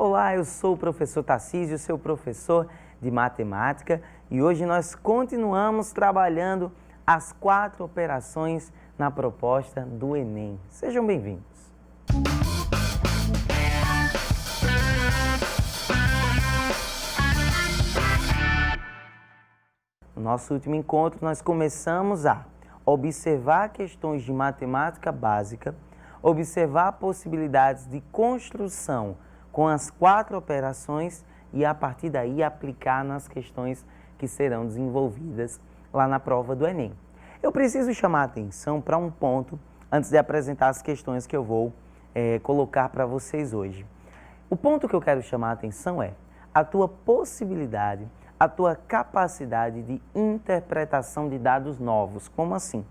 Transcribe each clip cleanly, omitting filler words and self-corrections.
Olá, eu sou o professor Tarcísio, seu professor de matemática, e hoje nós continuamos trabalhando as 4 operações na proposta do Enem. Sejam bem-vindos. No nosso último encontro, nós começamos a observar questões de matemática básica, observar possibilidades de construção com as 4 operações e, a partir daí, aplicar nas questões que serão desenvolvidas lá na prova do Enem. Eu preciso chamar a atenção para um ponto antes de apresentar as questões que eu vou colocar para vocês hoje. O ponto que eu quero chamar a atenção é a tua possibilidade, a tua capacidade de interpretação de dados novos. Como assim?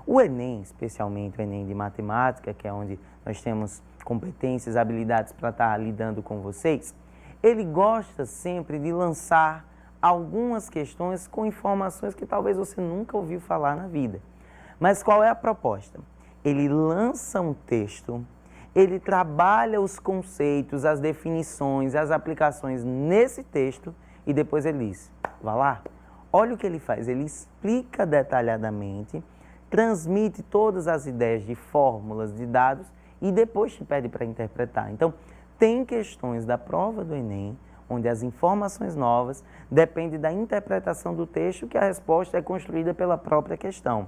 O Enem, especialmente o Enem de matemática, que é onde nós temos competências, habilidades para estar lidando com vocês, ele gosta sempre de lançar algumas questões com informações que talvez você nunca ouviu falar na vida. Mas qual é a proposta? Ele lança um texto, ele trabalha os conceitos, as definições, as aplicações nesse texto e depois ele diz, vá lá, olha o que ele faz, ele explica detalhadamente, transmite todas as ideias de fórmulas, de dados e depois te pede para interpretar. Então, tem questões da prova do Enem, onde as informações novas dependem da interpretação do texto, que a resposta é construída pela própria questão.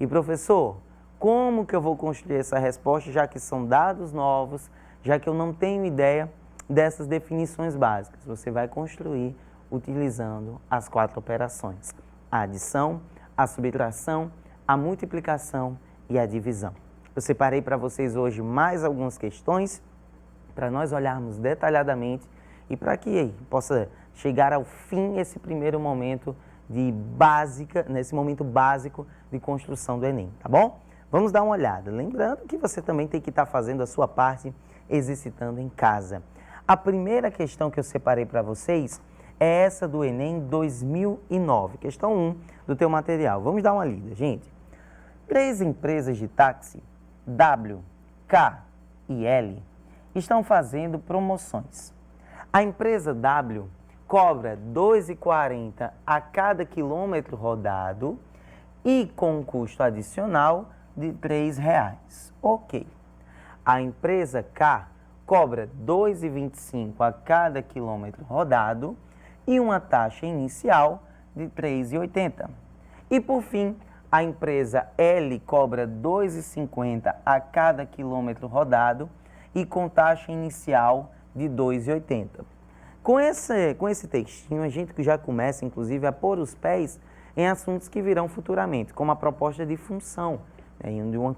E professor, como que eu vou construir essa resposta, já que são dados novos, já que eu não tenho ideia dessas definições básicas? Você vai construir utilizando as 4 operações: a adição, a subtração, a multiplicação e a divisão. Eu separei para vocês hoje mais algumas questões para nós olharmos detalhadamente e para que possa chegar ao fim esse primeiro momento nesse momento básico de construção do Enem, tá bom? Vamos dar uma olhada. Lembrando que você também tem que estar fazendo a sua parte, exercitando em casa. A primeira questão que eu separei para vocês é essa do Enem 2009, questão 1 do teu material. Vamos dar uma lida, gente. 3 empresas de táxi, W, K e L, estão fazendo promoções. A empresa W cobra R$ 2,40 a cada quilômetro rodado e com um custo adicional de R$ 3,00. Ok. A empresa K cobra R$ 2,25 a cada quilômetro rodado e uma taxa inicial de R$ 3,80. E por fim, a empresa L cobra R$ 2,50 a cada quilômetro rodado e com taxa inicial de R$ 2,80. Com esse textinho, a gente já começa, inclusive, a pôr os pés em assuntos que virão futuramente, como a proposta de função, né,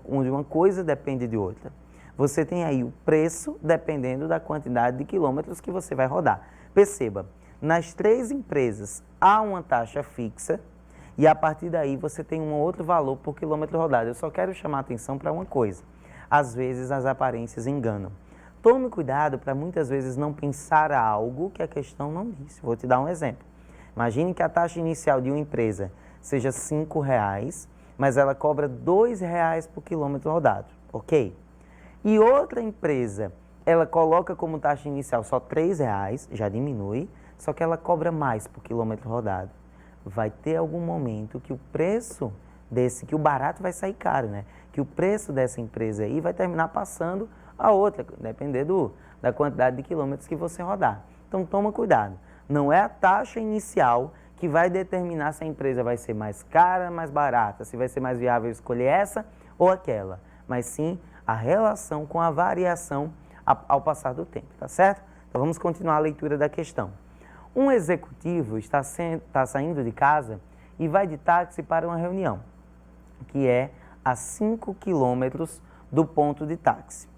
onde uma coisa depende de outra. Você tem aí o preço dependendo da quantidade de quilômetros que você vai rodar. Perceba, nas 3 empresas há uma taxa fixa, e a partir daí você tem um outro valor por quilômetro rodado. Eu só quero chamar a atenção para uma coisa. Às vezes as aparências enganam. Tome cuidado para muitas vezes não pensar algo que a questão não disse. Vou te dar um exemplo. Imagine que a taxa inicial de uma empresa seja R$ 5,00, mas ela cobra R$ 2,00 por quilômetro rodado. Ok? E outra empresa, ela coloca como taxa inicial só R$ 3,00, já diminui, só que ela cobra mais por quilômetro rodado. Vai ter algum momento que o preço que o barato vai sair caro, né? Que o preço dessa empresa aí vai terminar passando a outra, dependendo da quantidade de quilômetros que você rodar. Então, toma cuidado. Não é a taxa inicial que vai determinar se a empresa vai ser mais cara, mais barata, se vai ser mais viável escolher essa ou aquela, mas sim a relação com a variação ao passar do tempo, tá certo? Então, vamos continuar a leitura da questão. Um executivo está saindo de casa e vai de táxi para uma reunião, que é a 5 quilômetros do ponto de táxi.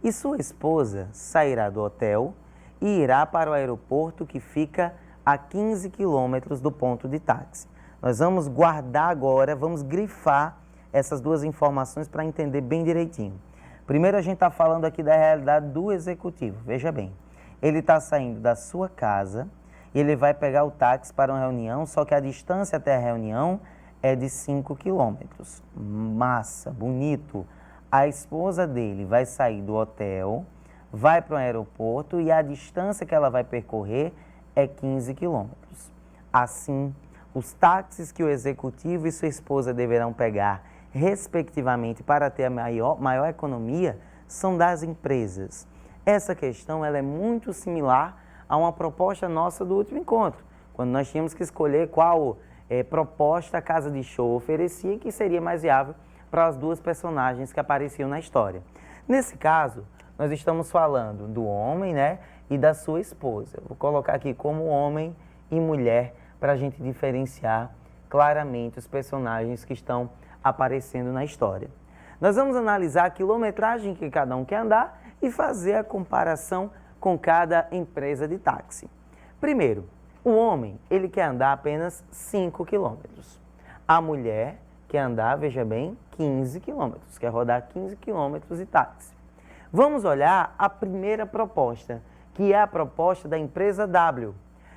E sua esposa sairá do hotel e irá para o aeroporto, que fica a 15 quilômetros do ponto de táxi. Nós vamos guardar agora, vamos grifar essas 2 informações para entender bem direitinho. Primeiro, a gente está falando aqui da realidade do executivo. Veja bem, ele está saindo da sua casa e ele vai pegar o táxi para uma reunião, só que a distância até a reunião é de 5 quilômetros. Massa, bonito. A esposa dele vai sair do hotel, vai para o aeroporto e a distância que ela vai percorrer é 15 quilômetros. Assim, os táxis que o executivo e sua esposa deverão pegar, respectivamente, para ter a maior economia, são das empresas. Essa questão ela é muito similar a uma proposta nossa do último encontro, quando nós tínhamos que escolher qual proposta a casa de show oferecia que seria mais viável para as duas personagens que apareciam na história. Nesse caso, nós estamos falando do homem, né, e da sua esposa. Vou colocar aqui como homem e mulher para a gente diferenciar claramente os personagens que estão aparecendo na história. Nós vamos analisar a quilometragem que cada um quer andar e fazer a comparação com cada empresa de táxi. Primeiro, o homem, ele quer andar apenas 5 quilômetros. A mulher quer andar, veja bem, 15 quilômetros, quer rodar 15 quilômetros de táxi. Vamos olhar a primeira proposta, que é a proposta da empresa W.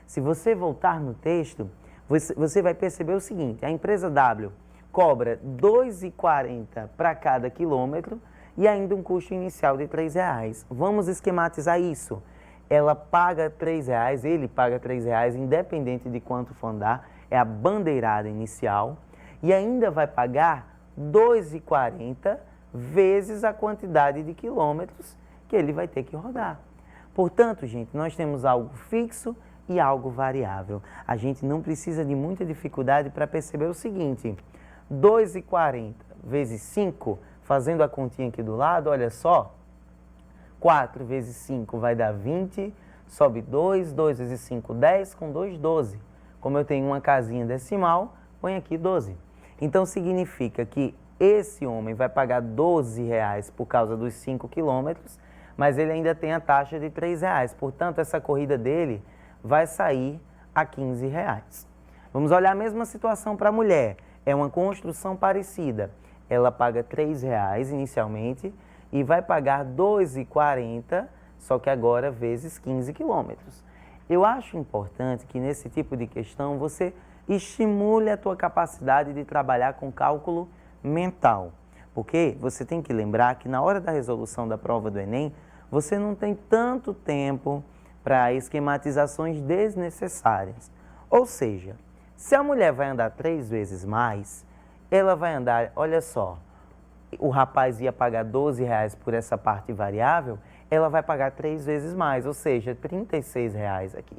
Se você voltar no texto, você vai perceber o seguinte, a empresa W cobra R$ 2,40 para cada quilômetro e ainda um custo inicial de R$ 3,00. Vamos esquematizar isso. Ela paga R$ 3,00, ele paga R$ 3,00, independente de quanto for andar, é a bandeirada inicial, e ainda vai pagar R$ 2,40 vezes a quantidade de quilômetros que ele vai ter que rodar. Portanto, gente, nós temos algo fixo e algo variável. A gente não precisa de muita dificuldade para perceber o seguinte, 2,40 vezes 5, fazendo a continha aqui do lado, olha só, 4 vezes 5 vai dar 20, sobe 2, 2 vezes 5, 10, com 2, 12. Como eu tenho uma casinha decimal, põe aqui 12. Então, significa que esse homem vai pagar R$ 12,00 por causa dos 5 quilômetros, mas ele ainda tem a taxa de R$ 3,00. Portanto, essa corrida dele vai sair a R$ 15,00. Vamos olhar a mesma situação para a mulher. É uma construção parecida. Ela paga R$ 3,00 inicialmente e vai pagar R$ 2,40, só que agora vezes 15 quilômetros. Eu acho importante que nesse tipo de questão você estimule a tua capacidade de trabalhar com cálculo mental. Porque você tem que lembrar que na hora da resolução da prova do Enem, você não tem tanto tempo para esquematizações desnecessárias. Ou seja, se a mulher vai andar 3 vezes mais, ela vai andar, olha só, o rapaz ia pagar R$ 12,00 por essa parte variável, ela vai pagar 3 vezes mais, ou seja, R$ 36,00 aqui.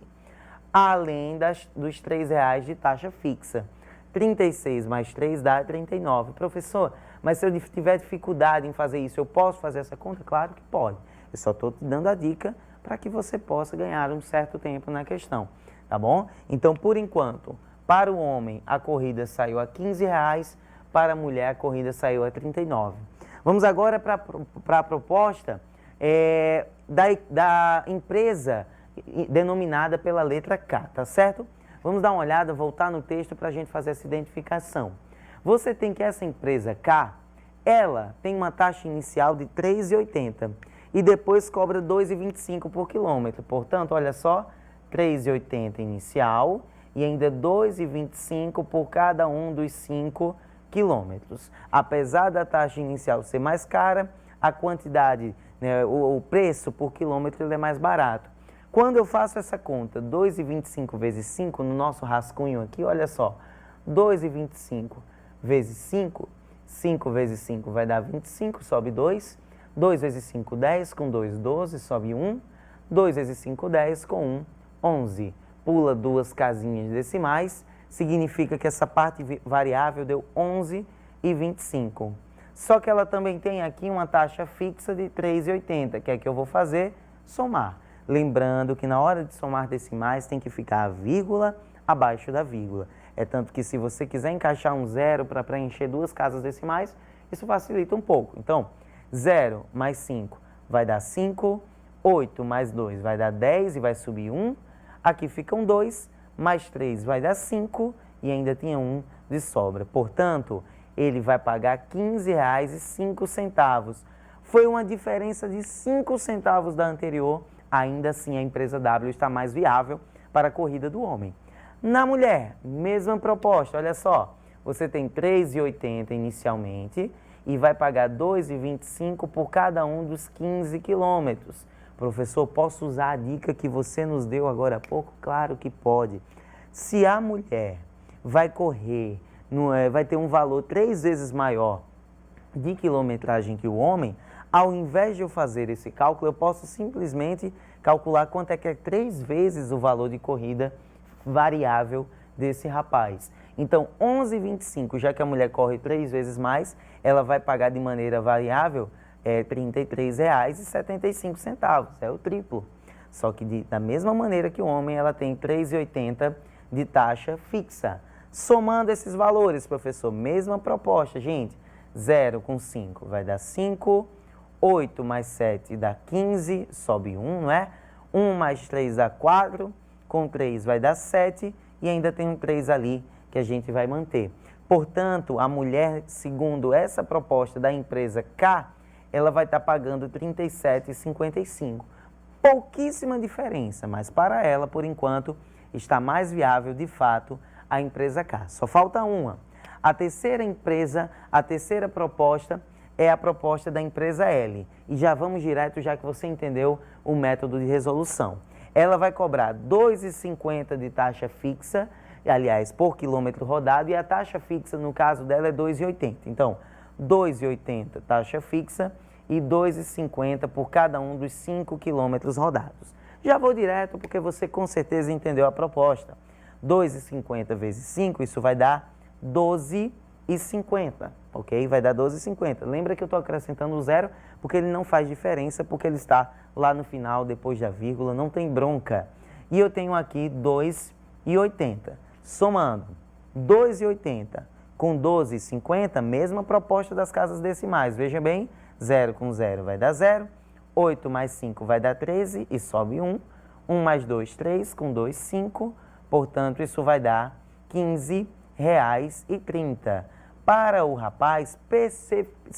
Além dos R$ 3,00 de taxa fixa. 36 mais 3 dá 39. Professor, mas se eu tiver dificuldade em fazer isso, eu posso fazer essa conta? Claro que pode. Eu só estou te dando a dica para que você possa ganhar um certo tempo na questão, tá bom? Então, por enquanto, para o homem, a corrida saiu a R$ 15,00, para a mulher, a corrida saiu a R$ 39. Vamos agora para a proposta da empresa denominada pela letra K, tá certo? Vamos dar uma olhada, voltar no texto para a gente fazer essa identificação. Você tem que essa empresa K, ela tem uma taxa inicial de R$ 3,80 e depois cobra R$ 2,25 por quilômetro. Portanto, olha só, R$ 3,80 inicial e ainda R$ 2,25 por cada um dos 5 quilômetros. Apesar da taxa inicial ser mais cara, a quantidade, né, o preço por quilômetro ele é mais barato. Quando eu faço essa conta, 2,25 vezes 5, no nosso rascunho aqui, olha só, 2,25 vezes 5, 5 vezes 5 vai dar 25, sobe 2, 2 vezes 5, 10, com 2, 12, sobe 1, 2 vezes 5, 10, com 1, 11. Pula 2 casinhas decimais, significa que essa parte variável deu 11,25. Só que ela também tem aqui uma taxa fixa de 3,80, que é que eu vou fazer? Somar. Lembrando que na hora de somar decimais tem que ficar a vírgula abaixo da vírgula. É tanto que se você quiser encaixar um zero para preencher 2 casas decimais, isso facilita um pouco. Então, 0 mais 5 vai dar 5, 8 mais 2 vai dar 10 e vai subir 1. Aqui ficam 2, mais 3 vai dar 5 e ainda tinha 1 de sobra. Portanto, ele vai pagar R$ 15,05. Foi uma diferença de 5 centavos da anterior. Ainda assim, a empresa W está mais viável para a corrida do homem. Na mulher, mesma proposta, olha só. Você tem R$ 3,80 inicialmente e vai pagar R$ 2,25 por cada um dos 15 quilômetros. Professor, posso usar a dica que você nos deu agora há pouco? Claro que pode. Se a mulher vai correr, vai ter um valor 3 vezes maior de quilometragem que o homem, ao invés de eu fazer esse cálculo, eu posso simplesmente calcular quanto é que é 3 vezes o valor de corrida variável desse rapaz. Então, 11,25, já que a mulher corre 3 vezes mais, ela vai pagar de maneira variável R$ 33,75, é o triplo. Só que da mesma maneira que o homem, ela tem R$ 3,80 de taxa fixa. Somando esses valores, professor, mesma proposta, gente, 0 com 5 vai dar 5, 8 mais 7 dá 15, sobe 1, não é? 1 mais 3 dá 4, com 3 vai dar 7 e ainda tem um 3 ali que a gente vai manter. Portanto, a mulher, segundo essa proposta da empresa K, ela vai estar pagando R$ 37,55. Pouquíssima diferença, mas para ela, por enquanto, está mais viável, de fato, a empresa K. Só falta uma. A terceira empresa, a terceira proposta é a proposta da empresa L. E já vamos direto, já que você entendeu o método de resolução. Ela vai cobrar R$ 2,50 de taxa fixa, aliás, por quilômetro rodado, e a taxa fixa, no caso dela, é R$ 2,80. Então, R$ 2,80 taxa fixa e R$ 2,50 por cada um dos 5 quilômetros rodados. Já vou direto, porque você com certeza entendeu a proposta. R$ 2,50 vezes 5, isso vai dar R$ 12,50, ok? Vai dar R$ 12,50. Lembra que eu estou acrescentando o zero, porque ele não faz diferença, porque ele está lá no final, depois da vírgula, não tem bronca. E eu tenho aqui R$ 2,80. Somando R$ 2,80 com R$ 12,50, mesma proposta das casas decimais. Veja bem, 0 com 0 vai dar 0, 8 mais 5 vai dar 13 e sobe 1, 1 mais 2, 3, com 2, 5, portanto, isso vai dar R$ 15,30. Para o rapaz,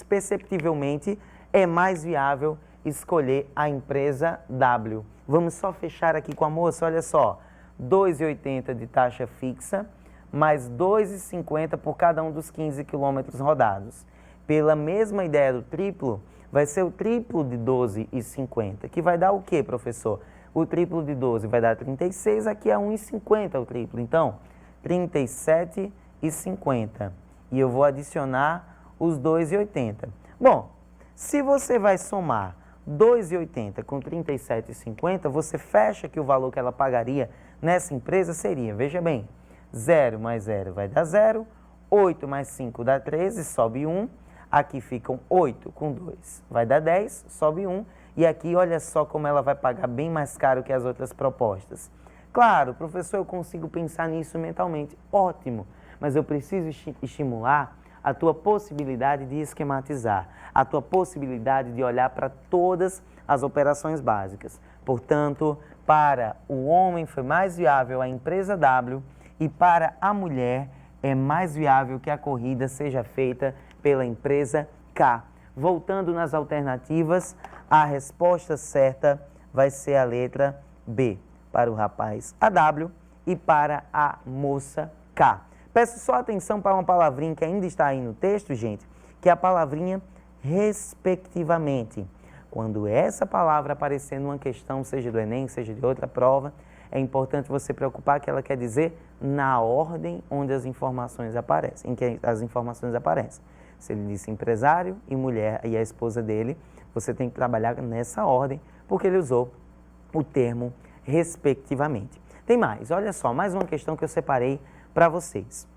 perceptivelmente, é mais viável escolher a empresa W. Vamos só fechar aqui com a moça, olha só, R$ 2,80 de taxa fixa, mais R$ 2,50 por cada um dos 15 quilômetros rodados. Pela mesma ideia do triplo, vai ser o triplo de R$ 12,50, que vai dar o quê, professor? O triplo de 12 vai dar 36, aqui é 1,50 o triplo. Então, R$ 37,50. E eu vou adicionar os R$ 2,80. Bom, se você vai somar R$ 2,80 com R$ 37,50, você fecha que o valor que ela pagaria nessa empresa seria, veja bem, 0 mais 0 vai dar 0, 8 mais 5 dá 13, sobe 1, aqui ficam 8 com 2, vai dar 10, sobe 1, e aqui olha só como ela vai pagar bem mais caro que as outras propostas. Claro, professor, eu consigo pensar nisso mentalmente, ótimo, mas eu preciso estimular a tua possibilidade de esquematizar, a tua possibilidade de olhar para todas as operações básicas. Portanto, para o homem foi mais viável a empresa W e para a mulher é mais viável que a corrida seja feita pela empresa K. Voltando nas alternativas, a resposta certa vai ser a letra B, para o rapaz a W e para a moça K. Peço só atenção para uma palavrinha que ainda está aí no texto, gente, que é a palavrinha respectivamente. Quando essa palavra aparecer numa questão, seja do Enem, seja de outra prova, é importante você preocupar que ela quer dizer na ordem onde as informações aparecem, em que as informações aparecem. Se ele disse empresário e mulher e a esposa dele, você tem que trabalhar nessa ordem, porque ele usou o termo respectivamente. Tem mais, olha só, mais uma questão que eu separei para vocês.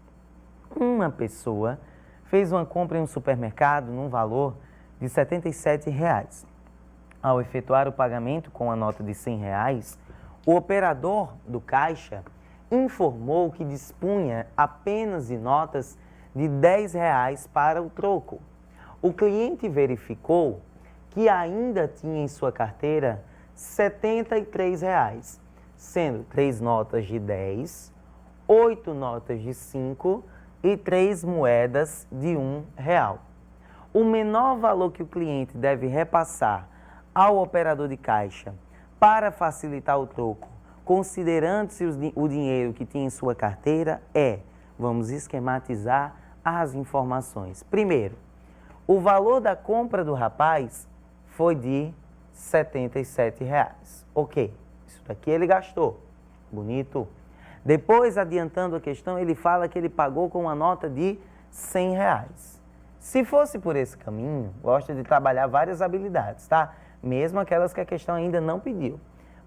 Uma pessoa fez uma compra em um supermercado num valor de R$ 77,00. Ao efetuar o pagamento com a nota de R$ 100,00, o operador do caixa informou que dispunha apenas de notas de R$ 10,00 para o troco. O cliente verificou que ainda tinha em sua carteira R$ 73,00, sendo 3 notas de 10, 8 notas de 5 e 3 moedas de R$ 1. O menor valor que o cliente deve repassar ao operador de caixa para facilitar o troco, considerando-se o dinheiro que tinha em sua carteira, vamos esquematizar as informações. Primeiro, o valor da compra do rapaz foi de 77,00. Ok, isso daqui ele gastou. Bonito. Depois, adiantando a questão, ele fala que ele pagou com uma nota de R$100. Se fosse por esse caminho, gosta de trabalhar várias habilidades, tá? Mesmo aquelas que a questão ainda não pediu.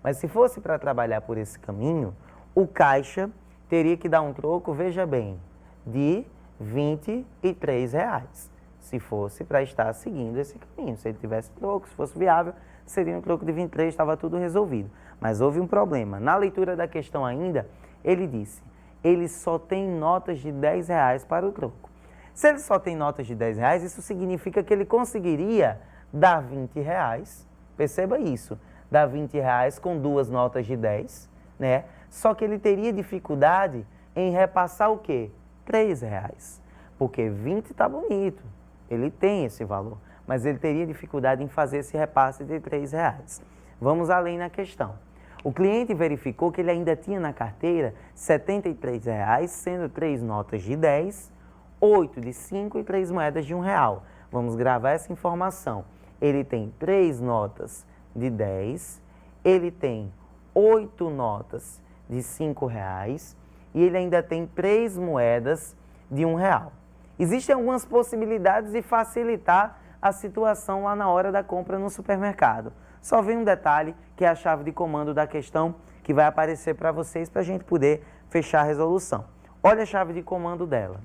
Mas se fosse para trabalhar por esse caminho, o caixa teria que dar um troco, veja bem, de R$23. Se fosse para estar seguindo esse caminho. Se ele tivesse troco, se fosse viável, seria um troco de 23, estava tudo resolvido. Mas houve um problema. Na leitura da questão ainda, ele disse, ele só tem notas de R$10 para o troco. Se ele só tem notas de R$10, isso significa que ele conseguiria dar R$20, perceba isso, dar R$20 com duas notas de 10, né? Só que ele teria dificuldade em repassar o quê? R$3, porque 20 está bonito, ele tem esse valor, mas ele teria dificuldade em fazer esse repasse de R$3. Vamos além na questão. O cliente verificou que ele ainda tinha na carteira R$73, sendo 3 notas de 10, 8 de 5 e 3 moedas de R$1. Vamos gravar essa informação. Ele tem 3 notas de 10, ele tem 8 notas de R$5 e ele ainda tem 3 moedas de R$1. Existem algumas possibilidades de facilitar a situação lá na hora da compra no supermercado. Só vem um detalhe, que é a chave de comando da questão, que vai aparecer para vocês para a gente poder fechar a resolução. Olha a chave de comando dela.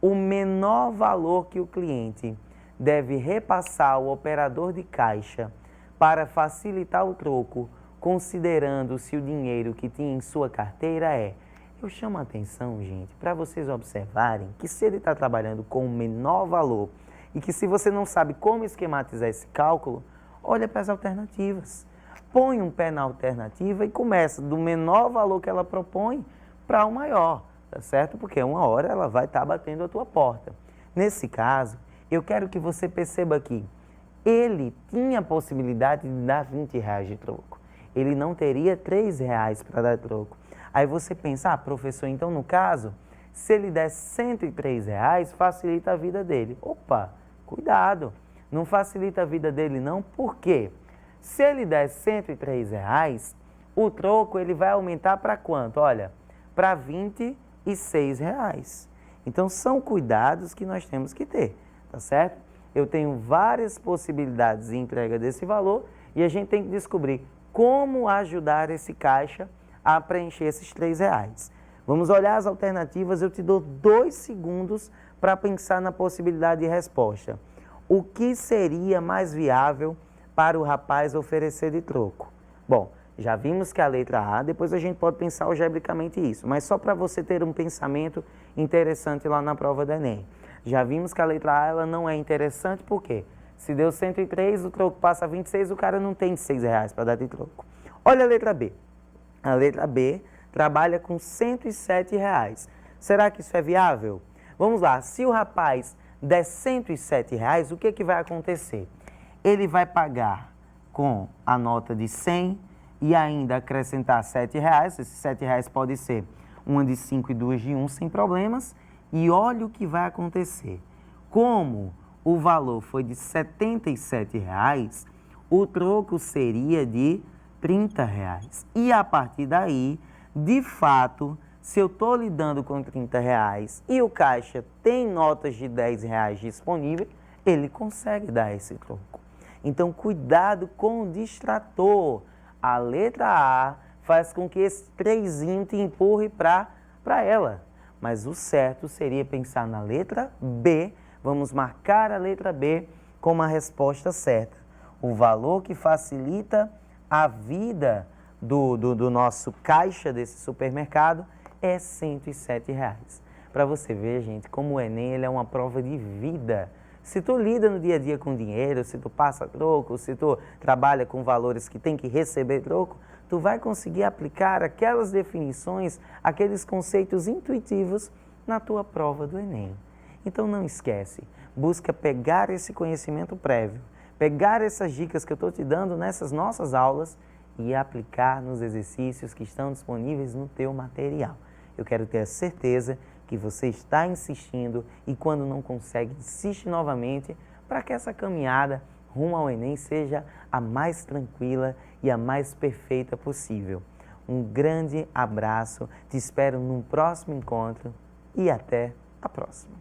O menor valor que o cliente deve repassar ao operador de caixa para facilitar o troco, considerando-se o dinheiro que tinha em sua carteira é... Eu chamo a atenção, gente, para vocês observarem que se ele está trabalhando com o menor valor e que se você não sabe como esquematizar esse cálculo, olha para as alternativas. Põe um pé na alternativa e começa do menor valor que ela propõe para o maior, tá certo? Porque uma hora ela vai estar batendo a tua porta. Nesse caso, eu quero que você perceba que ele tinha a possibilidade de dar R$20 de troco. Ele não teria R$3 para dar troco. Aí você pensa, professor, então no caso, se ele der R$103, facilita a vida dele. Opa, cuidado, não facilita a vida dele não, por quê? Se ele der R$103, o troco ele vai aumentar para quanto? Olha, para R$26. Então são cuidados que nós temos que ter, tá certo? Eu tenho várias possibilidades de entrega desse valor e a gente tem que descobrir como ajudar esse caixa a preencher esses R$3. Vamos olhar as alternativas, eu te dou 2 segundos para pensar na possibilidade de resposta. O que seria mais viável para o rapaz oferecer de troco? Bom, já vimos que a letra A, depois a gente pode pensar algebricamente isso, mas só para você ter um pensamento interessante lá na prova do Enem. Já vimos que a letra A ela não é interessante, por quê? Se deu 103, o troco passa a 26, o cara não tem R$6 para dar de troco. Olha a letra B. A letra B trabalha com R$107. Será que isso é viável? Vamos lá, se o rapaz der R$107, o que vai acontecer? Ele vai pagar com a nota de 100 e ainda acrescentar R$7. Esses R$7 pode ser uma de 5 e duas de 1 sem problemas. E olha o que vai acontecer. Como o valor foi de R$77, o troco seria de R$30. E a partir daí, de fato, se eu estou lidando com R$30 e o caixa tem notas de R$10 disponíveis, ele consegue dar esse troco. Então, cuidado com o distrator. A letra A faz com que esse trezinho te empurre para ela. Mas o certo seria pensar na letra B. Vamos marcar a letra B como a resposta certa. O valor que facilita a vida do nosso caixa desse supermercado é R$107. Para você ver, gente, como o Enem ele é uma prova de vida. Se tu lida no dia a dia com dinheiro, se tu passa troco, se tu trabalha com valores que tem que receber troco, tu vai conseguir aplicar aquelas definições, aqueles conceitos intuitivos na tua prova do Enem. Então não esquece, busca pegar esse conhecimento prévio, pegar essas dicas que eu estou te dando nessas nossas aulas e aplicar nos exercícios que estão disponíveis no teu material. Eu quero ter a certeza que você está insistindo e quando não consegue, insiste novamente para que essa caminhada rumo ao Enem seja a mais tranquila e a mais perfeita possível. Um grande abraço, te espero num próximo encontro e até a próxima.